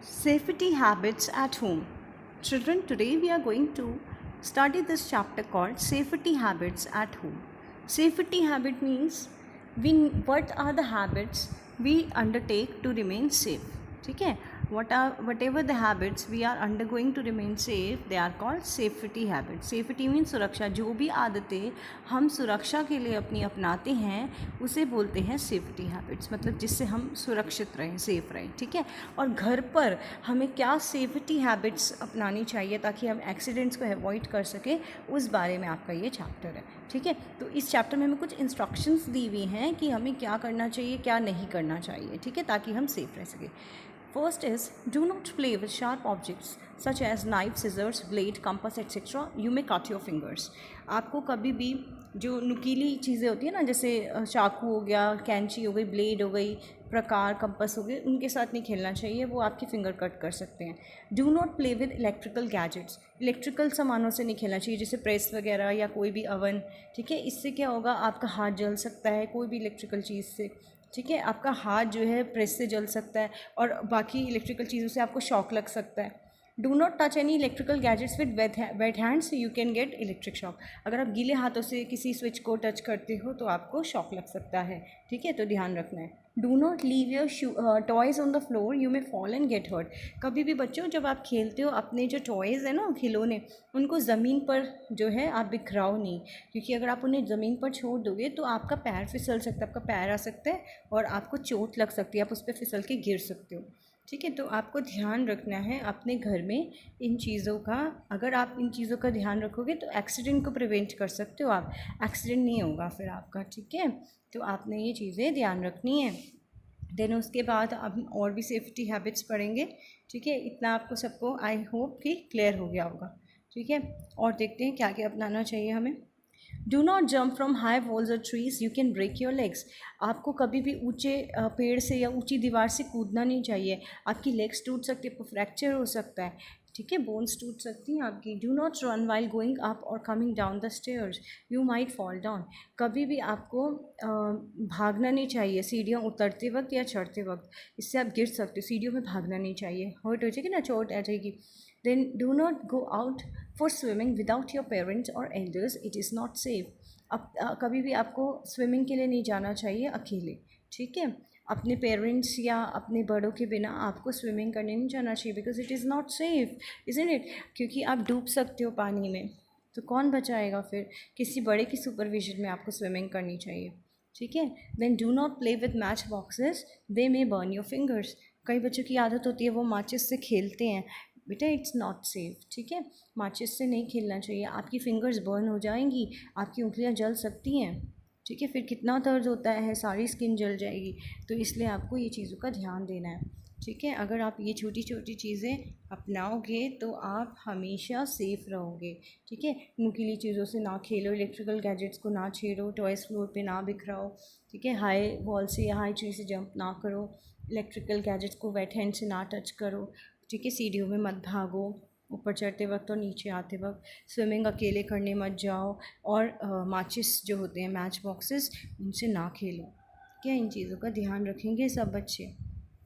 Safety habits at home. Children, today we are going to study this chapter called Safety Habits at Home. Safety habit means what are the habits we undertake to remain safe. ठीक है, whatever the habits we are undergoing to remain safe, they are called safety habits. Safety means सुरक्षा. जो भी आदतें हम सुरक्षा के लिए अपनी अपनाते हैं उसे बोलते हैं सेफ्टी हैबिट्स. मतलब जिससे हम सुरक्षित रहें, सेफ रहें. ठीक है. और घर पर हमें क्या सेफ्टी हैबिट्स अपनानी चाहिए ताकि हम एक्सीडेंट्स को अवॉइड कर सकें, उस बारे में आपका ये चैप्टर है. ठीक है. तो इस चैप्टर में हमें कुछ इंस्ट्रक्शंस दी हुई हैं कि हमें क्या करना चाहिए, क्या नहीं करना चाहिए. ठीक है, ताकि हम सेफ रह सकें. First is, do not play with sharp objects such as knife, scissors, blade, compass, etc. You may cut your fingers. आपको कभी भी जो नुकीली चीज़ें होती हैं ना, जैसे चाकू हो गया, कैंची हो गई, ब्लेड हो गई, प्रकार, कंपस हो गए, उनके साथ नहीं खेलना चाहिए, वो आपकी फिंगर कट कर सकते हैं. Do not play with electrical gadgets. Electrical सामानों से नहीं खेलना चाहिए, जैसे प्रेस वगैरह या कोई भी अवन. ठीक है. इससे क्या होगा, आपका हाथ जल सकता है कोई भी इलेक्ट्रिकल चीज़ से. ठीक है. आपका हाथ जो है प्रेस से जल सकता है और बाकी इलेक्ट्रिकल चीज़ों से आपको शॉक लग सकता है. Do not touch any electrical gadgets with weight hands, you can get electric shock. अगर आप गीले हाथों से किसी स्विच को टच करते हो तो आपको शॉक लग सकता है. ठीक है, तो ध्यान रखना है. Do not leave your toys on the floor, you may fall and get hurt. कभी भी बच्चों जब आप खेलते हो अपने जो टॉयज़ है ना, खिलौने, उनको ज़मीन पर जो है आप बिखराओ नहीं, क्योंकि अगर आप उन्हें ज़मीन पर छोड़ दोगे तो आपका पैर फिसल सकता है, आपका पैर आ सकता है और आपको चोट लग सकती है, आप उस पर फिसल के गिर सकते हो. ठीक है. तो आपको ध्यान रखना है अपने घर में इन चीज़ों का. अगर आप इन चीज़ों का ध्यान रखोगे तो एक्सीडेंट को प्रिवेंट कर सकते हो आप. एक्सीडेंट नहीं होगा फिर आपका. ठीक है. तो आपने ये चीज़ें ध्यान रखनी है. देन उसके बाद अब और भी सेफ्टी हैबिट्स पढ़ेंगे. ठीक है. इतना आपको सबको आई होप कि क्लियर हो गया होगा. ठीक है. और देखते हैं क्या क्या अपनाना चाहिए हमें. Do not jump from high walls और trees, you can break your legs. आपको कभी भी ऊंचे पेड़ से या ऊंची दीवार से कूदना नहीं चाहिए. आपकी लेग्स टूट सकती है, फ्रैक्चर हो सकता है. ठीक है, बोन्स टूट सकती हैं आपकी. Do not run while going up और coming down the stairs, you might fall down. कभी भी आपको भागना नहीं चाहिए सीढ़ियाँ उतरते वक्त या चढ़ते वक्त, इससे आप गिर सकते हो. सीढ़ियों में भागना नहीं चाहिए, हर्ट हो जाएगी ना, चोट आ जाएगी. Then do not go out for swimming without your parents और elders, it is not safe. अब कभी भी आपको स्विमिंग के लिए नहीं जाना चाहिए अकेले. ठीक है. अपने पेरेंट्स या अपने बड़ों के बिना आपको स्विमिंग करने नहीं जाना चाहिए, because it is not safe, isn't it. क्योंकि आप डूब सकते हो पानी में, तो कौन बचाएगा फिर. किसी बड़े की सुपरविजन में आपको स्विमिंग करनी चाहिए. ठीक है. Then do not play with match boxes, they may burn your fingers. कई बच्चों की आदत होती है वो माचिस से खेलते हैं. बेटा इट्स नॉट सेफ. ठीक है. माचिस से नहीं खेलना चाहिए, आपकी फिंगर्स बर्न हो जाएंगी, आपकी उंगलियां जल सकती हैं. ठीक है. फिर कितना दर्द होता है, सारी स्किन जल जाएगी. तो इसलिए आपको ये चीज़ों का ध्यान देना है. ठीक है. अगर आप ये छोटी छोटी चीज़ें अपनाओगे तो आप हमेशा सेफ़ रहोगे. ठीक है. नुकीली चीज़ों से ना खेलो, इलेक्ट्रिकल गैजेट्स को ना छेड़ो, टॉयज़ फ्लोर पे ना बिखराओ. ठीक है. हाई वॉल से या हाई ट्री से जंप ना करो, इलेक्ट्रिकल गैजेट्स को वेट हैंड से ना टच करो. ठीक है. सीढ़ियों में मत भागो ऊपर चढ़ते वक्त और नीचे आते वक्त. स्विमिंग अकेले करने मत जाओ. और माचिस जो होते हैं, मैच बॉक्सेस, उनसे ना खेलो. क्या इन चीज़ों का ध्यान रखेंगे सब बच्चे.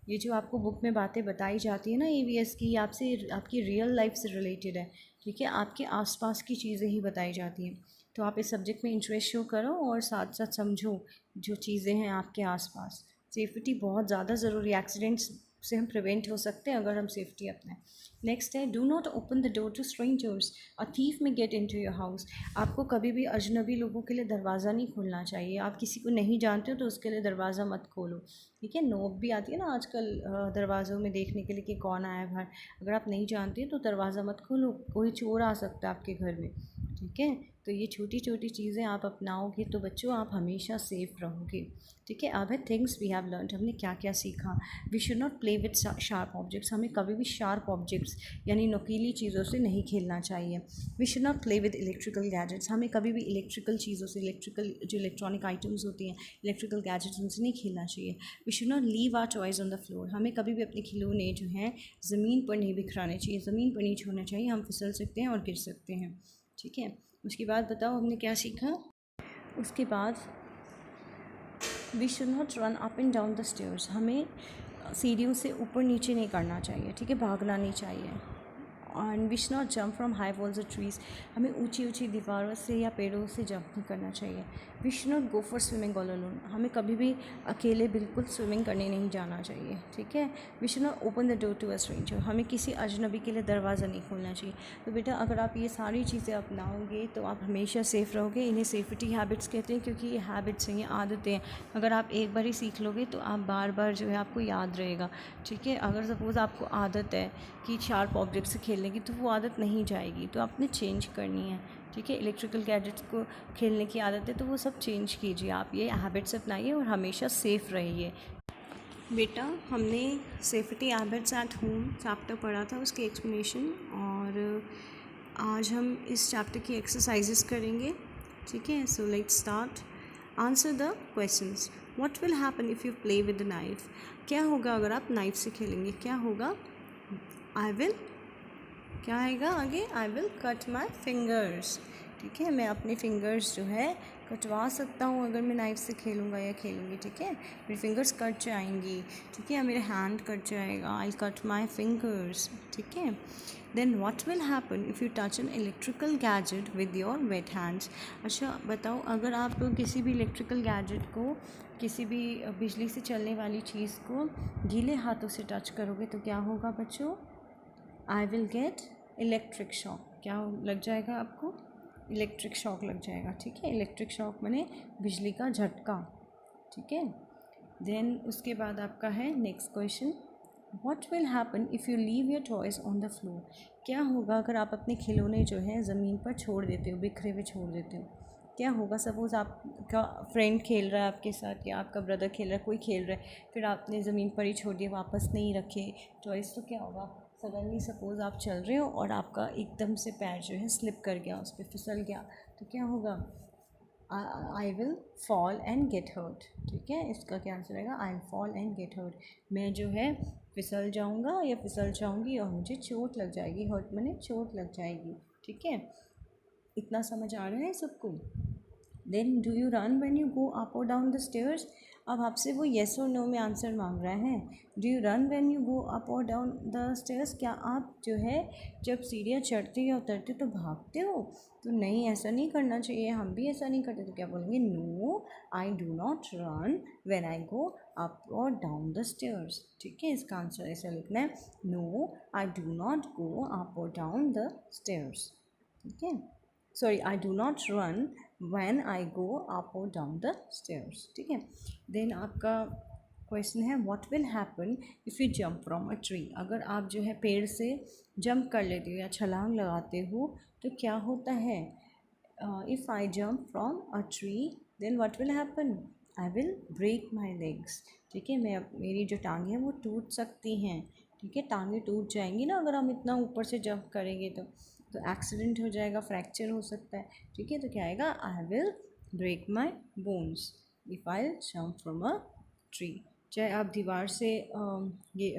ये जो आपको बुक में बातें बताई जाती है ना EVS की, आपसे आपकी रियल लाइफ से रिलेटेड है. ठीक है. आपके आसपास की चीज़ें ही बताई जाती हैं. तो आप इस सब्जेक्ट में इंटरेस्ट शो करो और साथ साथ समझो जो चीज़ें हैं आपके आसपास. सेफ्टी बहुत ज़्यादा ज़रूरी है. एक्सीडेंट्स से हम प्रिवेंट हो सकते हैं अगर हम सेफ्टी अपनाएं. नेक्स्ट है, do not open the door to strangers, a thief may get into your house. आपको कभी भी अजनबी लोगों के लिए दरवाज़ा नहीं खोलना चाहिए. आप किसी को नहीं जानते हो तो उसके लिए दरवाज़ा मत खोलो. ठीक है. नोक भी आती है ना आजकल दरवाज़ों में देखने के लिए कि कौन आया है बाहर. अगर आप नहीं जानते तो दरवाज़ा मत खोलो, कोई चोर आ सकता है आपके घर में. ठीक है. तो ये छोटी छोटी चीज़ें आप अपनाओगे तो बच्चों आप हमेशा सेफ़ रहोगे. ठीक है. अब है थिंग्स वी हैव लर्नड, हमने क्या क्या सीखा. We should not play with sharp objects, हमें कभी भी शार्प ऑब्जेक्ट्स यानी नुकीली चीज़ों से नहीं खेलना चाहिए. We should not play with electrical gadgets, हमें कभी भी इलेक्ट्रिकल चीज़ों से, इलेक्ट्रिकल जो इलेक्ट्रॉनिक आइटम्स होती हैं, इलेक्ट्रिकल गैजेट्स, उनसे नहीं खेलना चाहिए. We should not leave our toys on the floor, हमें कभी भी अपने खिलौने जो हैं ज़मीन पर नहीं बिखराने चाहिए, ज़मीन पर नहीं छोड़ना चाहिए, हम फिसल सकते हैं और गिर सकते हैं. ठीक है. उसके बाद बताओ हमने क्या सीखा. उसके बाद we should not run up and down the stairs, हमें सीढ़ियों से ऊपर नीचे नहीं करना चाहिए, ठीक है, भागना नहीं चाहिए। And we should not jump from high walls और ट्रीज़, हमें ऊंची ऊंची दीवारों से या पेड़ों से जंप नहीं करना चाहिए। We should not go for swimming all alone, हमें कभी भी अकेले बिल्कुल स्विमिंग करने नहीं जाना चाहिए, ठीक है। We should not open the door to a stranger, हमें किसी अजनबी के लिए दरवाज़ा नहीं खोलना चाहिए। तो बेटा अगर आप ये सारी चीज़ें अपनाओगे तो आप हमेशा सेफ़ रहोगे। इन्हें सेफ्टी हैबिट्स कहते हैं, क्योंकि ये हैबिट्स हैं, ये आदतें हैं। अगर आप एक बार ही सीख लोगे तो आप बार बार जो है आपको याद रहेगा, ठीक है। अगर सपोज़ आपको आदत है कि शार्प ऑब्जेक्ट से खेलने की, तो वो आदत नहीं जाएगी, तो आपने चेंज करनी है, ठीक है। इलेक्ट्रिकल गैजेट्स को खेलने की आदत है तो वो सब चेंज कीजिए, आप ये हैबिट्स अपनाइए और हमेशा सेफ़ रहिए। बेटा हमने safety habits at home chapter पढ़ा था, उसकी एक्सप्लेनेशन, और आज हम इस चैप्टर की एक्सरसाइजेस करेंगे, ठीक है। So let's start. Answer the questions. What will happen if you play with the knife, क्या होगा अगर आप नाइफ से खेलेंगे, क्या होगा। आई विल, क्या आएगा आगे, I will cut my fingers, ठीक है। मैं अपने फिंगर्स जो है कटवा सकता हूँ अगर मैं नाइफ से खेलूँगा या खेलूँगी, ठीक है। मेरी फिंगर्स कट जाएंगी, ठीक है, मेरे हैंड कट जाएगा, आई कट माई फिंगर्स, ठीक है। Then what will happen if you touch an electrical gadget with your wet hands. अच्छा बताओ, अगर आप किसी भी इलेक्ट्रिकल गैजेट को, किसी भी बिजली से चलने वाली चीज़ को गीले हाथों से टच करोगे तो क्या होगा बच्चों। I will get electric shock, क्या लग जाएगा आपको, इलेक्ट्रिक शॉक लग जाएगा, ठीक है। इलेक्ट्रिक शॉक माने बिजली का झटका, ठीक है। देन उसके बाद आपका है next question. What will happen if you leave your toys on the floor, क्या होगा अगर आप अपने खिलौने जो हैं ज़मीन पर छोड़ देते हो, बिखरे हुए छोड़ देते हो, क्या होगा। सपोज़ आपका फ्रेंड खेल रहा है आपके साथ, या आपका ब्रदर खेल रहा है, कोई खेल रहा है, फिर आपने ज़मीन पर ही छोड़ दिया, वापस नहीं रखे टॉयज़, तो क्या होगा। सडनली सपोज़ आप चल रहे हो और आपका एकदम से पैर जो है स्लिप कर गया, उस पर फिसल गया, तो क्या होगा। I will fall and get hurt, ठीक है। इसका क्या आंसर रहेगा, I will fall and get hurt, मैं जो है फिसल जाऊंगा या फिसल जाऊंगी और मुझे चोट लग जाएगी। हर्ट माने चोट लग जाएगी, ठीक है। इतना समझ आ रहा है सबको। Then do you run when you go up और डाउन द स्टेयर्स, अब आपसे वो येस और नो में आंसर मांग रहा है। Do you run when you go up और डाउन द स्टेयर्स, क्या आप जो है जब सीढ़ियाँ चढ़ते या उतरते तो भागते हो। तो नहीं, ऐसा नहीं करना चाहिए, हम भी ऐसा नहीं करते। तो क्या बोलेंगे, no I do not run when I go up और डाउन द स्टेयर्स, ठीक है। इसका आंसर ऐसा लिखना है, no I do not go up और डाउन द स्टेयर्स, ठीक है। Sorry, I do not run when I go up और डाउन द स्टेयर्स, ठीक है। देन आपका क्वेश्चन है, what will happen if you jump from a tree, अगर आप जो है पेड़ से जंप कर लेते हो या छलांग लगाते हो तो क्या होता है। If I jump from a tree then what will happen, I will break my legs, ठीक है। मेरी जो टांगें हैं वो टूट सकती हैं, ठीक है। टांगें टूट जाएंगी ना अगर हम इतना ऊपर से जंप करेंगे तो एक्सीडेंट हो जाएगा, फ्रैक्चर हो सकता है, ठीक है। तो क्या आएगा, I will break my bones if I jump from a tree. चाहे आप दीवार से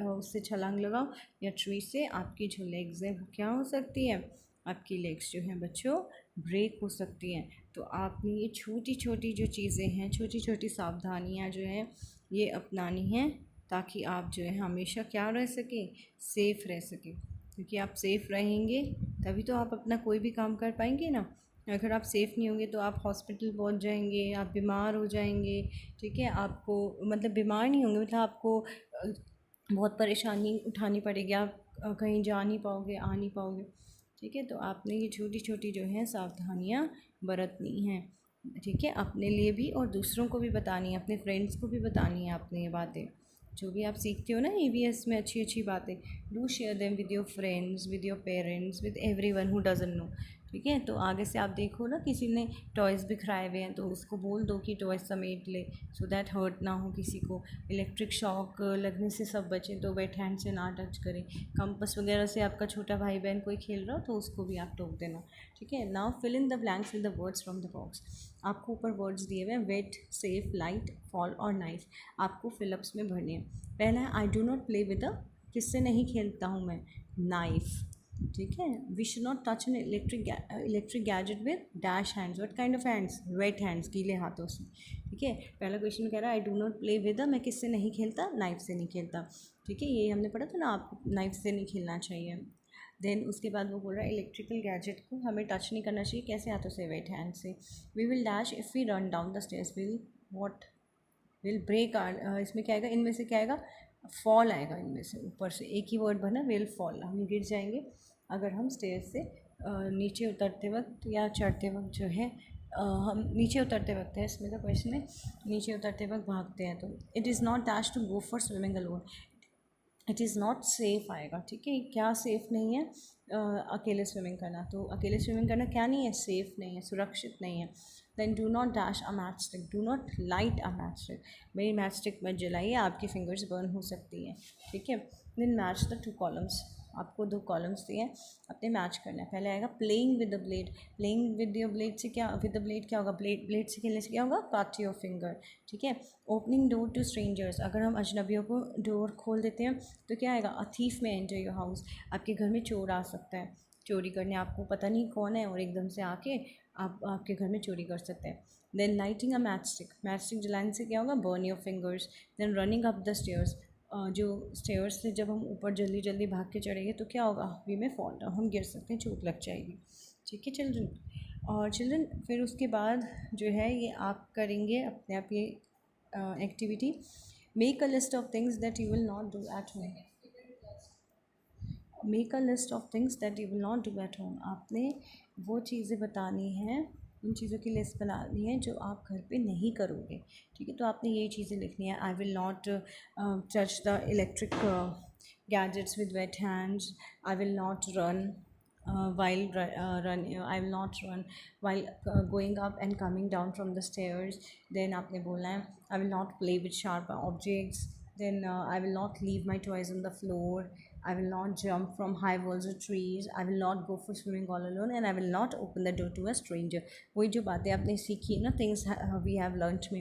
उससे छलांग लगाओ या ट्री से, आपकी जो लेग्स हैं वो क्या हो सकती है, आपकी लेग्स जो हैं बच्चों ब्रेक हो सकती हैं। तो आपने ये छोटी छोटी जो चीज़ें हैं, छोटी छोटी सावधानियाँ जो हैं ये अपनानी हैं, ताकि आप जो है हमेशा क्या रह सकें, सेफ़ रह सकें। क्योंकि आप सेफ़ रहेंगे तभी तो आप अपना कोई भी काम कर पाएंगे ना। अगर आप सेफ़ नहीं होंगे तो आप हॉस्पिटल पहुंच जाएंगे, आप बीमार हो जाएंगे, ठीक है। आपको मतलब बीमार नहीं होंगे, मतलब आपको बहुत परेशानी उठानी पड़ेगी, आप कहीं जा नहीं पाओगे, आ नहीं पाओगे, ठीक है। तो आपने ये छोटी छोटी जो है सावधानियाँ बरतनी हैं, ठीक है, अपने लिए भी और दूसरों को भी बतानी है, अपने फ्रेंड्स को भी बतानी है आपने ये बातें। जो भी आप सीखते हो ना EVS में अच्छी अच्छी बातें, do share them with your friends, with your parents, with everyone who doesn't know, ठीक है। तो आगे से आप देखो ना किसी ने टॉयज़ बिखराए हुए हैं तो उसको बोल दो कि टॉयज़ समेट ले, सो दैट हर्ट ना हो किसी को। इलेक्ट्रिक शॉक लगने से सब बचें, तो वेट हैंड से ना टच करें। कंपास वगैरह से आपका छोटा भाई बहन कोई खेल रहा हो तो उसको भी आप टोक देना, ठीक है। Now fill in the blanks with the words from the box, आपको ऊपर वर्ड्स दिए हुए हैं, वेट, सेफ, लाइट, फॉल और नाइफ, आपको फिलअप्स में भरने हैं। पहला है, I do not play with a, किससे नहीं खेलता हूँ मैं, नाइफ, ठीक है. We should not touch an electric gadget with dash hands. What kind of hands? Wet hands, गीले हाथों से. ठीक है. पहला क्वेश्चन कह रहा है I do not play with, मैं किससे नहीं खेलता? नाइफ से नहीं खेलता. ठीक है, ये हमने पढ़ा था ना, आप नाइफ से नहीं खेलना चाहिए. देन उसके बाद वो बोल रहा है इलेक्ट्रिकल गैजेट को हमें टच नहीं करना चाहिए. कैसे हाथों से? वेट हैंड से. We will dash if we run down the stairs. Will what? Will break our. इसमें क्या आएगा? इनमें से क्या आएगा? फॉल आएगा. इनमें से ऊपर से एक ही वर्ड बना, विल फॉल. हम गिर जाएंगे अगर हम स्टेयर से नीचे उतरते वक्त या चढ़ते वक्त जो है हम नीचे उतरते वक्त है इसमें तो क्वेश्चन है, नीचे उतरते वक्त भागते हैं तो it is not dash to go for swimming alone. It is not safe आएगा. ठीक है, क्या सेफ़ नहीं है? अकेले स्विमिंग करना. तो अकेले स्विमिंग करना क्या नहीं है? सेफ़ नहीं है, सुरक्षित नहीं है. Then do not dash a match stick. Do not light a match stick. मेरी मैच स्टिक मत जलाइए, आपकी फिंगर्स बर्न हो सकती हैं. ठीक है. Then match the two columns. आपको दो कॉलम्स दिए हैं, अपने मैच करना है. पहले आएगा playing with the blade. Playing with your blade से क्या, विद द ब्लेड क्या होगा? ब्लेड से खेलने से क्या होगा? Cut your finger. ठीक है. Opening door to strangers. अगर हम अजनबियों को डोर खोल देते हैं तो क्या आएगा? अ थीफ में एंटर योर हाउस. आपके घर में चोर आ सकता है चोरी करने. आपको पता नहीं कौन है और एकदम से आके आपके घर में चोरी कर सकते हैं. Then lighting a match stick. Match stick जलाने से क्या होगा? Burn your fingers. Then running up the stairs. जो स्टेयर्स से जब हम ऊपर जल्दी जल्दी भाग के चढ़ेंगे तो क्या होगा? वी में फॉल डाउन. हम गिर सकते हैं, चोट लग जाएगी. ठीक है चिल्ड्रन. और चिल्ड्रन फिर उसके बाद जो है ये आप करेंगे अपने आप ये activity. Make a list of things that you will not do at home. Make a list of things that you will not do at home. आपने वो चीज़ें बतानी हैं, उन चीज़ों की लिस्ट बनानी है जो आप घर पे नहीं करोगे. ठीक है, तो आपने ये चीज़ें लिखनी है. I will not touch the electric gadgets with weight hands. I will not run while run I will not run while going up and coming down from the stairs. Then आपने बोलना है I will not play with sharp objects. Then I will not leave my toys on the floor. I will not jump from high walls or trees. I will not go for swimming all alone and I will not open the door to a stranger. वही जो बातें आपने सीखी है ना, things we have learnt में